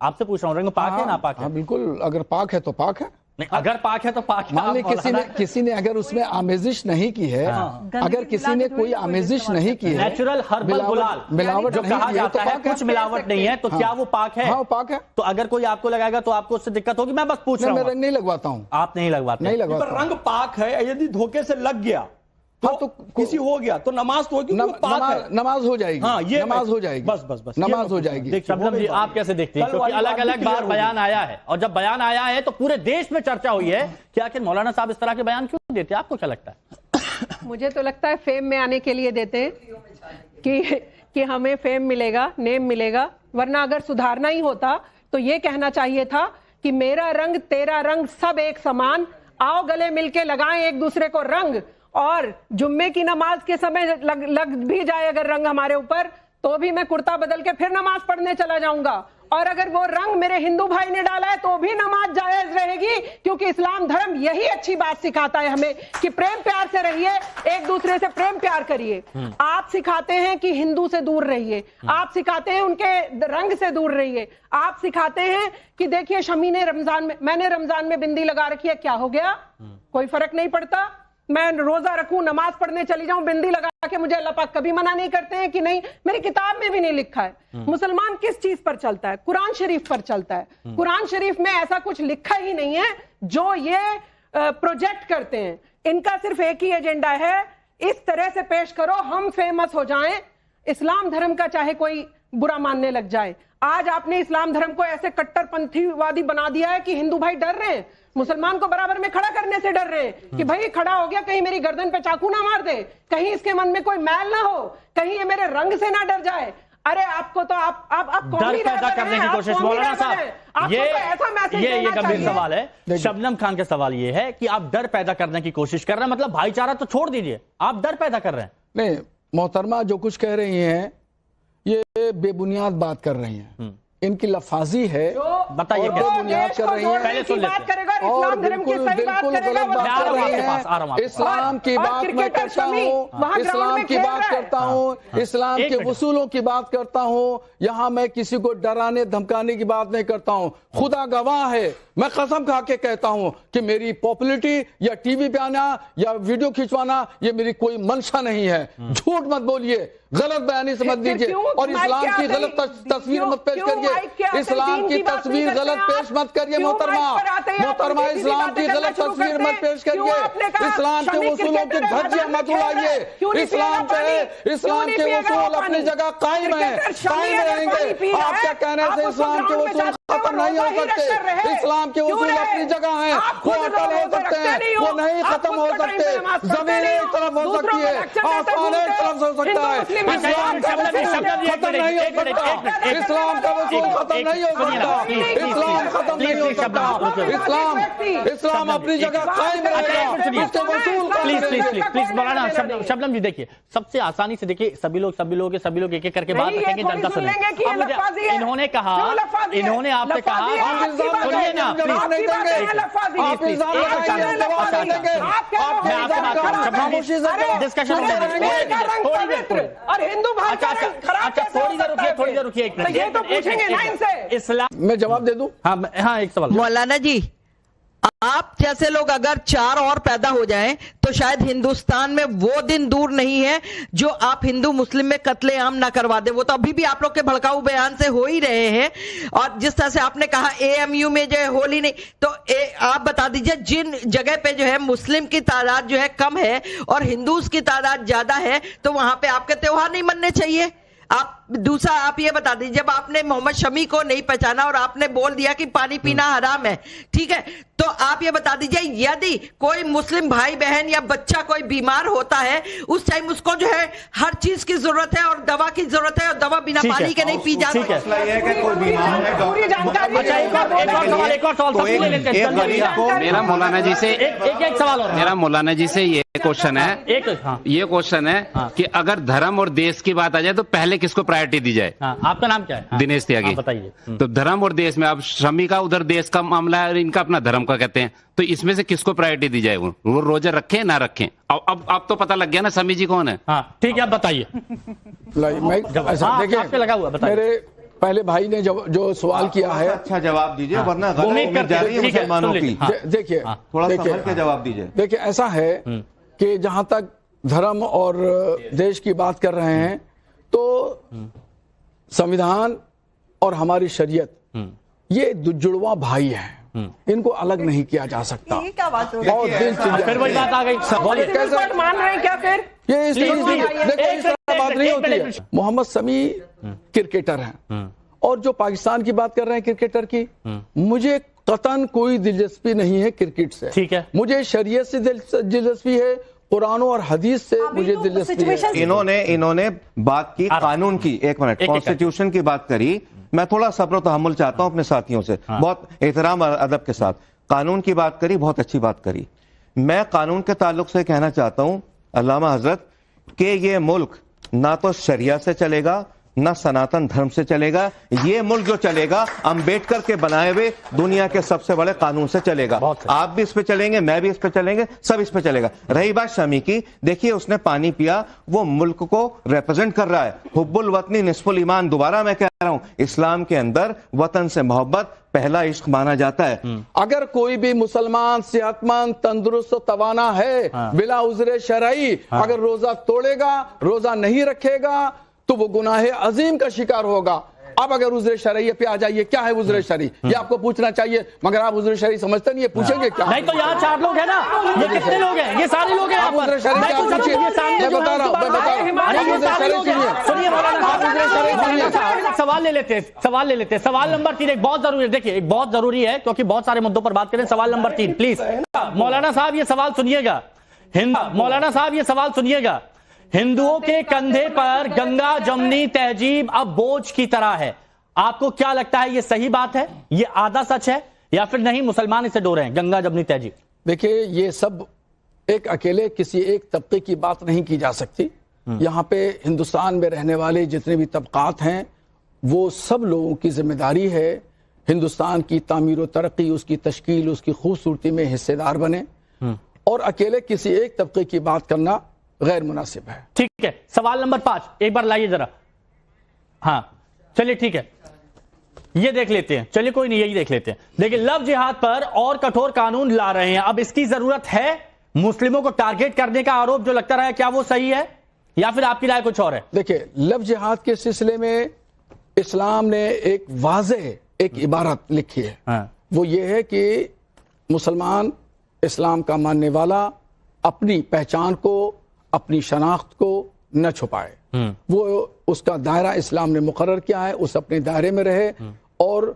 आपसे पूछ रहा हूँ, रंग पाक है नापाक है? हाँ बिल्कुल, अगर पाक है तो पाक है। नहीं, अगर पाक है तो पाक है। मान ली किसी ने अगर उसमें आमेजिश नहीं की है, अगर किसी ने कोई आमेजिश नहीं की है, नेचुरल हर्बल गुलाल मिलावट जो कहा जाता है, कुछ मिलावट नहीं है, तो क्या वो पाक है? हाँ पाक है। तो अगर कोई आपको लगाएगा तो आपको उससे दिक्कत होगी? मैं बस पूछ रहा हूँ। मैं रंग नहीं लगवाता हूँ। आप नहीं लगवाते? नहीं लगवाता। रंग पाक है, यदि धोखे से लग गया तो किसी हो गया तो नमाज तो होगी, नमाज हो जाएगी। हाँ, ये नमाज हो जाएगी, बस नमाज हो जाएगी। शबनम जी, आप कैसे देखते हैं? क्योंकि अलग अलग बार बयान आया है, और जब बयान आया है तो पूरे देश में चर्चा हुई है कि आखिर मौलाना साहब इस तरह के बयान क्यों देते हैं? आपको क्या लगता है? मुझे तो लगता है फेम में आने के लिए देते हैं कि हमें फेम मिलेगा, नेम मिलेगा, वरना अगर सुधारना ही होता तो ये कहना चाहिए था कि मेरा रंग तेरा रंग सब एक समान, आओ गले मिलके लगाएं एक दूसरे को रंग, और जुम्मे की नमाज के समय लग भी जाए अगर रंग हमारे ऊपर, तो भी मैं कुर्ता बदल के फिर नमाज पढ़ने चला जाऊंगा, और अगर वो रंग मेरे हिंदू भाई ने डाला है तो भी नमाज जायज रहेगी, क्योंकि इस्लाम धर्म यही अच्छी बात सिखाता है हमें कि प्रेम प्यार से रहिए, एक दूसरे से प्रेम प्यार करिए। आप सिखाते हैं कि हिंदू से दूर रहिए, आप सिखाते हैं उनके रंग से दूर रहिए, आप सिखाते हैं कि देखिए शमी ने रमजान में, मैंने रमजान में बिंदी लगा रखी है, क्या हो गया? कोई फर्क नहीं पड़ता। मैं रोजा रखूं, नमाज पढ़ने चली जाऊं, बिंदी लगा के, मुझे अल्लाह पाक कभी मना नहीं करते हैं कि नहीं, मेरी किताब में भी नहीं लिखा है। मुसलमान किस चीज पर चलता है? कुरान शरीफ पर चलता है। कुरान शरीफ में ऐसा कुछ लिखा ही नहीं है जो ये प्रोजेक्ट करते हैं। इनका सिर्फ एक ही एजेंडा है, इस तरह से पेश करो हम फेमस हो जाएं, इस्लाम धर्म का चाहे कोई बुरा मानने लग जाए। आज आपने इस्लाम धर्म को ऐसे कट्टरपंथीवादी बना दिया है कि हिंदू भाई डर रहे हैं, मुसलमान को बराबर में खड़ा करने से डर रहे हैं कि भाई खड़ा हो गया, कहीं मेरी गर्दन पे चाकू ना मार दे, कहीं इसके मन में कोई मैल ना हो, कहीं ये मेरे रंग से ना डर जाए। अरे आपको तो आप डर पैदा करने की कोशिश, मौलाना साहब, ये गंभीर सवाल है। शबनम खान का सवाल ये है कि आप डर पैदा करने की कोशिश कर रहे हैं, मतलब भाईचारा तो छोड़ दीजिए, आप डर पैदा कर रहे हैं। नहीं, मोहतरमा जो कुछ कह रही हैं ये बेबुनियाद बात कर रही हैं, इनकी लफाजी है। बताइए क्या बुनियाद कर रही है? पहले सुन लेते हैं। और बिल्कुल गलत बात कर रही है। इस्लाम की बात मैं करता हूँ, इस्लाम की बात करता हूँ, इस्लाम के उसूलों की बात करता हूँ। यहाँ मैं किसी को डराने धमकाने की बात नहीं करता हूँ। खुदा गवाह है, मैं कसम खा के कहता हूँ कि मेरी पॉपुलरिटी या टीवी पे आना या वीडियो खिंचवाना ये मेरी कोई मंशा नहीं है। झूठ मत बोलिए, गलत बयानी समझ लीजिए, और इस्लाम की गलत तस्वीर मत पेश करिए। इस्लाम की तस्वीर गलत पेश मत करिए मोहतरमा, इस्लाम की गलत तस्वीर मत पेश करिए, इस्लाम के उसूलों की धज्जियां मत उड़ाइए। इस्लाम के उसूल अपनी जगह कायम है, कायम रहेंगे। आपके कहने से इस्लाम के उसूल खत्म नहीं हो सकते। इस्लाम के उसूल अपनी जगह हैं, वो अटल हो सकते हैं, वो नहीं खत्म हो सकते। जमीन एक तरफ हो सकती है, आसमान एक तरफ हो सकता है, इस्लाम का वसूल खत्म नहीं हो सकता, इस्लाम का वसूल खत्म नहीं हो सकता, इस्लाम खत्म नहीं हो सकता। इस्लाम अपनी जगह कायम रहेगा, उसके वसूल प्लीज मौलाना शबनम जी, देखिए सबसे आसानी से, देखिए सभी लोग एक एक करके बात रखेंगे, जनता सुनेंगे। इन्होंने कहा, इन्होंने आपसे कहा, सुनिए ना डिस्कशन और हिंदू भाषा। अच्छा थोड़ी देर रुकिए, एक मिनट, इस्लाम मैं जवाब दे दूं? हाँ एक सवाल। मौलाना जी, आप जैसे लोग अगर 4 और पैदा हो जाएं तो शायद हिंदुस्तान में वो दिन दूर नहीं है जो आप हिंदू मुस्लिम में कत्लेआम ना करवा दे। वो तो अभी भी आप लोग के भड़काऊ बयान से हो ही रहे हैं। और जिस तरह से आपने कहा एएमयू में जो है होली नहीं, तो आप बता दीजिए जिन जगह पे जो है मुस्लिम की तादाद जो है कम है और हिंदूज की तादाद ज्यादा है, तो वहां पे आपके त्योहार नहीं मनने चाहिए। आप दूसरा आप ये बता दीजिए, जब आपने मोहम्मद शमी को नहीं पहचाना और आपने बोल दिया कि पानी पीना हराम है, ठीक है, तो आप ये बता दीजिए यदि कोई मुस्लिम भाई बहन या बच्चा कोई बीमार होता है, उस टाइम उसको जो है हर चीज की जरूरत है और दवा की जरूरत है, और दवा बिना पानी के नहीं पी जा सकती। मेरा मौलाना जी से एक सवाल और, मेरा मौलाना जी से ये क्वेश्चन है, ये क्वेश्चन है कि अगर धर्म और देश की बात आ जाए तो पहले किसको प्रायोरिटी दी जाए? आपका नाम क्या है? दिनेश त्यागी। बताइए। तो धर्म और देश में, अब शमी का उधर देश का मामला है और इनका अपना धर्म का कहते हैं, तो इसमें से किसको प्रायोरिटी दी जाए? वो रोजे रखें ना रखें? अब तो पता लग गया ना शमी जी कौन है। ठीक है, आप बताइए। देखिए लगा हुआ, पहले भाई ने जो सवाल किया है, अच्छा जवाब दीजिए, वरना गलत उम्मीद उम्मीद करते जा रही है हैं। ठीक है, मुसलमानों सुन की। लीजिए। देखिए थोड़ा संभल के जवाब दीजिए। देखिए ऐसा है कि जहां तक धर्म और देश की बात कर रहे हैं, तो संविधान और हमारी शरीयत ये जुड़वा भाई हैं, इनको अलग नहीं किया जा सकता। ये क्या बात हो और दिन फिर वही बात आ गई। बोलिए। कैसे मान रहे हैं क्या फिर? ये इस Please, तरह please, देखो, इस तरह बात नहीं होती है। एक मोहम्मद शमी क्रिकेटर हैं, और जो पाकिस्तान की बात कर रहे हैं क्रिकेटर की, मुझे कतन कोई दिलचस्पी नहीं है क्रिकेट से। ठीक है। मुझे शरीयत से दिलचस्पी है, कुरान और हदीस से मुझे दिलचस्पी है। इन्होंने बात की कानून की, एक मिनट, कॉन्स्टिट्यूशन की बात करी। मैं थोड़ा सब्र तहम्मुल चाहता हूं अपने साथियों से, बहुत एहतराम और अदब के साथ। कानून की बात करी, बहुत अच्छी बात करी। मैं कानून के ताल्लुक से कहना चाहता हूं अल्लामा हजरत कि ये मुल्क ना तो शरिया से चलेगा, ना सनातन धर्म से चलेगा। ये मुल्क जो चलेगा अंबेडकर के बनाए हुए दुनिया के सबसे बड़े कानून से चलेगा। आप भी इस पे चलेंगे, मैं भी इस पे चलेंगे, सब इस पे चलेगा। रही बात शमी की, देखिए उसने पानी पिया, वो मुल्क को रिप्रेजेंट कर रहा है। हुब्बुल वतनी निस्फुल ईमान, दोबारा मैं कह रहा हूं, इस्लाम के अंदर वतन से मोहब्बत पहला इश्क माना जाता है। अगर कोई भी मुसलमान सेहतमंद तंदुरुस्त तवाना है, बिला उज़्र शरई, अगर रोजा तोड़ेगा, रोजा नहीं रखेगा, तो वो गुनाह अजीम का शिकार होगा। अब अगर उज़्र शरई पे आ जाइए, क्या है उज़्र शरई, ये आपको पूछना चाहिए, मगर आप उज़्र शरई समझते नहीं है, पूछेंगे क्या? नहीं तो यहाँ 4 लोग हैं ना, ये कितने लोग हैं? ये सारे लोग हैं। आप उज़्र शरई क्या पूछिए, मैं बता रहा हूँ। सुनिए मौलाना, सवाल ले लेते हैं। सवाल नंबर 3 एक बहुत जरूरी है। देखिए एक बहुत जरूरी है, क्योंकि बहुत सारे मुद्दों पर बात करें। सवाल नंबर 3 प्लीज मौलाना साहब ये सवाल सुनिएगा। मौलाना साहब ये सवाल सुनिएगा। हिंदुओं के कंधे पर गंगा जमनी तहजीब अब बोझ की तरह है। आपको क्या लगता है, ये सही बात है, ये आधा सच है, या फिर नहीं मुसलमान इसे डो रहे हैं, गंगा जमनी तहजीब? देखिए ये सब एक अकेले किसी एक तबके की बात नहीं की जा सकती। यहाँ पे हिंदुस्तान में रहने वाले जितने भी तबकात हैं, वो सब लोगों की जिम्मेदारी है हिंदुस्तान की तामीर व तरक्की, उसकी तश्कील, उसकी खूबसूरती में हिस्सेदार बने, और अकेले किसी एक तबके की बात करना गैर मुनासिब है। ठीक है, सवाल नंबर 5 एक बार लाइए जरा। हाँ चलिए ठीक है, ये देख लेते हैं। चलिए कोई नहीं, यही देख लेते हैं। देखिए लव जिहाद पर और कठोर कानून ला रहे हैं, अब इसकी जरूरत है? मुस्लिमों को टारगेट करने का आरोप जो लगता रहा है, क्या वो सही है, या फिर आपकी राय कुछ और है? देखिए लव जिहाद के सिलसिले में इस्लाम ने एक वाज़ेह एक इबारत लिखी है। वो ये है कि मुसलमान इस्लाम का मानने वाला अपनी पहचान को, अपनी शनाख्त को न छुपाए। वो उसका दायरा इस्लाम ने मुकर्रर किया है, उस अपने दायरे में रहे, और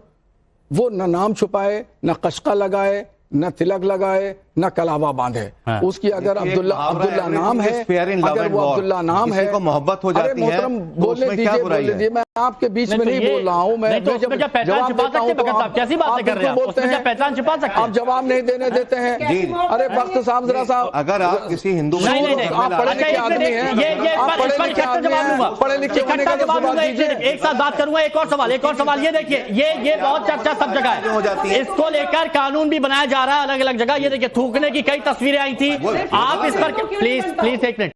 वो न नाम छुपाए, न कशका लगाए, न तिलक लगाए, न कलावा बांधे। उसकी अगर अब्दुल्ला नाम है, अगर वो अब्दुल्ला नाम है, मोहब्बत हो जाती है, बोलने दीजिए, मैं आपके बीच में नहीं बोल रहा हूँ। मैं जब पहचान छिपा सकते हैं, कैसी बातें कर रहे हैं? बोलते हैं पहचान छिपा सकते हैं, आप जवाब नहीं देने देते हैं। अरे वक्त साहब जरा साहब, अगर आप किसी हिंदू आप पढ़े लिखे आदमी हैं, आप पढ़े लिखे आदमी हैं, पढ़े लिखे होने का जवाब दीजिए। एक साथ बात करूंगा। एक और सवाल ये देखिए, ये बहुत चर्चा सब जगह है, इसको लेकर कानून भी बनाया जा रहा है अलग अलग जगह। ये देखिए थूकने की कई तस्वीरें आई थी, आप इस पर प्लीज एक मिनट